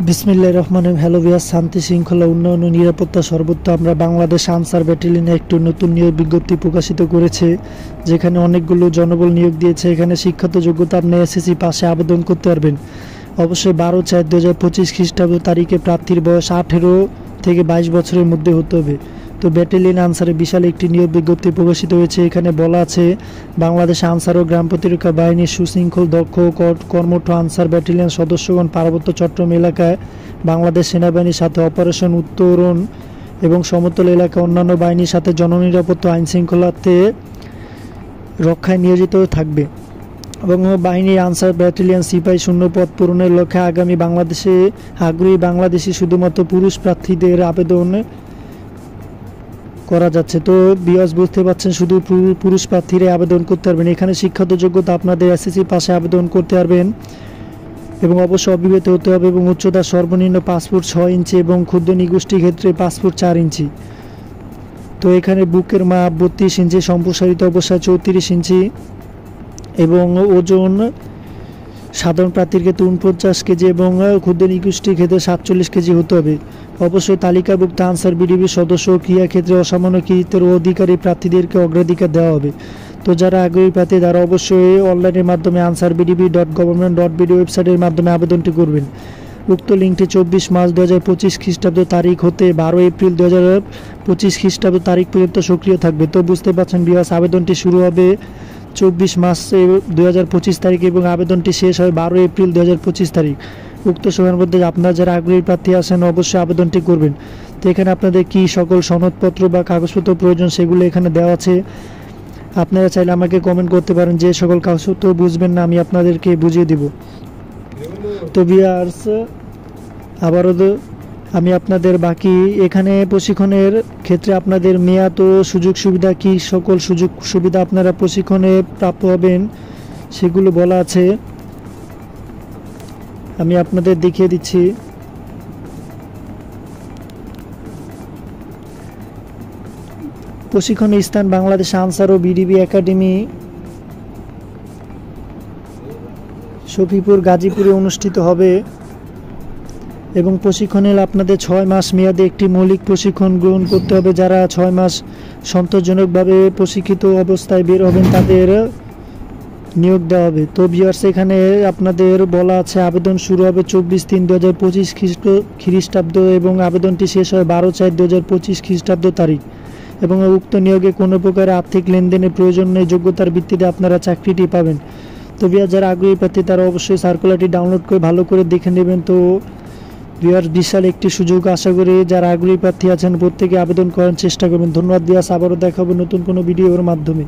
বিসমিল্লাহির রহমানির রহিম। Hello viewers, শান্তি শৃঙ্খলা উন্নয়ন ও নিরাপত্তা সর্বত্র আমরা বাংলাদেশ আনসার ব্যাটালিয়নে একটি নতুন নিয়োগ বিজ্ঞপ্তি প্রকাশিত করেছে, যেখানে অনেকগুলো জনবল নিয়োগ দিয়েছে। এখানে শিক্ষাগত যোগ্যতা আপনি এসএসসি পাশে আবেদন করতে পারবেন। অবশ্যই 12/4/2025 খ্রিস্টাব্দ তারিখে প্রার্থীর বয়স 18 থেকে 22 বছরের মধ্যে হতে হবে। তো ব্যাটালিয়ন আনসারে বিশাল একটি নিয়োগ বিজ্ঞপ্তি প্রকাশিত হয়েছে। এখানে বলা আছে, বাংলাদেশ আনসার ও গ্রাম প্রতিরক্ষা বাহিনীর সুশৃঙ্খল দক্ষ কর্মঠ আনসার ব্যাটালিয়ন সদস্যগণ পার্বত্য চট্টগ্রাম এলাকায় বাংলাদেশ সেনাবাহিনীর সাথে অপারেশন উত্তরণ এবং সমতল এলাকা অন্যান্য বাহিনীর সাথে জননিরাপত্তা আইন শৃঙ্খলাতে রক্ষায় নিয়োজিত থাকবে এবং বাহিনীর আনসার ব্যাটালিয়ন সিপাহী শূন্য পদ পূরণের লক্ষ্যে আগ্রহী বাংলাদেশি শুধুমাত্র পুরুষ প্রার্থীদের আবেদন করা যাচ্ছে। তো ভিউয়ার্স, বুঝতে পারছেন, শুধু পুরুষ প্রার্থীরা আবেদন করতে পারবেন। এখানে শিক্ষাগত যোগ্যতা আপনাদের এসএসসি পাশে আবেদন করতে পারবেন এবং অবশ্যই অবিবাহিত হতে হবে এবং উচ্চতা সর্বনিম্ন 5 ফুট 6 ইঞ্চি এবং ক্ষুদ্র নিগোষ্ঠীর ক্ষেত্রে 5 ফুট 4 ইঞ্চি। তো এখানে বুকের মাপ 32 ইঞ্চি, সম্প্রসারিত অবস্থায় 34 ইঞ্চি এবং ওজন সাধারণ প্রার্থীর ক্ষেত্রে 49 কেজি এবং ক্ষুদ্র নিগোষ্ঠীর ক্ষেত্রে 47 কেজি হতে হবে। অবশ্যই তালিকাভুক্ত আনসার বিডিবির সদস্য ও ক্রীড়াক্ষেত্রে অসামান্য কৃতিত্বের অধিকারী প্রার্থীদেরকে অগ্রাধিকার দেওয়া হবে। তো যারা আগ্রহী প্রার্থী তারা অবশ্যই অনলাইনের মাধ্যমে ansarbdb.government.bd ওয়েবসাইটের মাধ্যমে আবেদনটি করবেন। উক্ত লিঙ্কটি 24 মার্চ 2025 খ্রিস্টাব্দ তারিখ হতে 12 এপ্রিল 2025 খ্রিস্টাব্দ তারিখ পর্যন্ত সক্রিয় থাকবে। তো বুঝতে পারছেন ভিউয়ার্স, আবেদনটি শুরু হবে 24 মার্চ 2025 তারিখ এবং আবেদনটি শেষ হয় 12 এপ্রিল 2025 তারিখ। উক্ত সময়ের মধ্যে আপনারা যারা আগ্রহী প্রার্থী আছেন অবশ্যই আবেদনটি করবেন। তো এখানে আপনাদের কি সকল সনদপত্র বা কাগজপত্র প্রয়োজন সেগুলো এখানে দেওয়া আছে। আপনারা চাইলে আমাকে কমেন্ট করতে পারেন, যে সকল কাগজপত্র বুঝবেন না আমি আপনাদেরকে বুঝিয়ে দেব। তো ভিউয়ার্স, আবারও আমি আপনাদের বাকি এখানে প্রশিক্ষণের ক্ষেত্রে আপনাদের মেয়াদ ও সুযোগ সুবিধা, কি সকল সুযোগ সুবিধা আপনারা প্রশিক্ষণে প্রাপ্য হবেন সেগুলো বলা আছে। আমি আপনাদের দেখিয়ে দিচ্ছি। প্রশিক্ষণের স্থান বাংলাদেশ আনসার ও বিডিবি একাডেমি, শফিপুর, গাজীপুরে অনুষ্ঠিত হবে এবং প্রশিক্ষণে আপনাদের 6 মাস মেয়াদে একটি মৌলিক প্রশিক্ষণ গ্রহণ করতে হবে। যারা 6 মাস সন্তোষজনকভাবে প্রশিক্ষিত অবস্থায় বের হবেন তাদের নিয়োগ দেওয়া হবে। তো ভিউয়ার্স, এখানে আপনাদের বলা আছে আবেদন শুরু হবে 24/3/2025 খ্রিস্টাব্দ এবং আবেদনটি শেষ হয় 12/4/2025 খ্রিস্টাব্দ তারিখ এবং উক্ত নিয়োগে কোনো প্রকার আর্থিক লেনদেনের প্রয়োজন নেই। যোগ্যতার ভিত্তিতে আপনারা চাকরিটি পাবেন। তো ভিউয়ার্স, যারা আগ্রহী প্রার্থী তারা অবশ্যই সার্কুলারটি ডাউনলোড করে ভালো করে দেখে নেবেন। তো ভিউয়ার্স, বিশাল একটি সুযোগ, আশা করি যারা আগ্রহী প্রার্থী আছেন প্রত্যেকে আবেদন করার চেষ্টা করবেন। ধন্যবাদ ভিউয়ার্স, আবারও দেখা হবে নতুন কোনো ভিডিওর মাধ্যমে।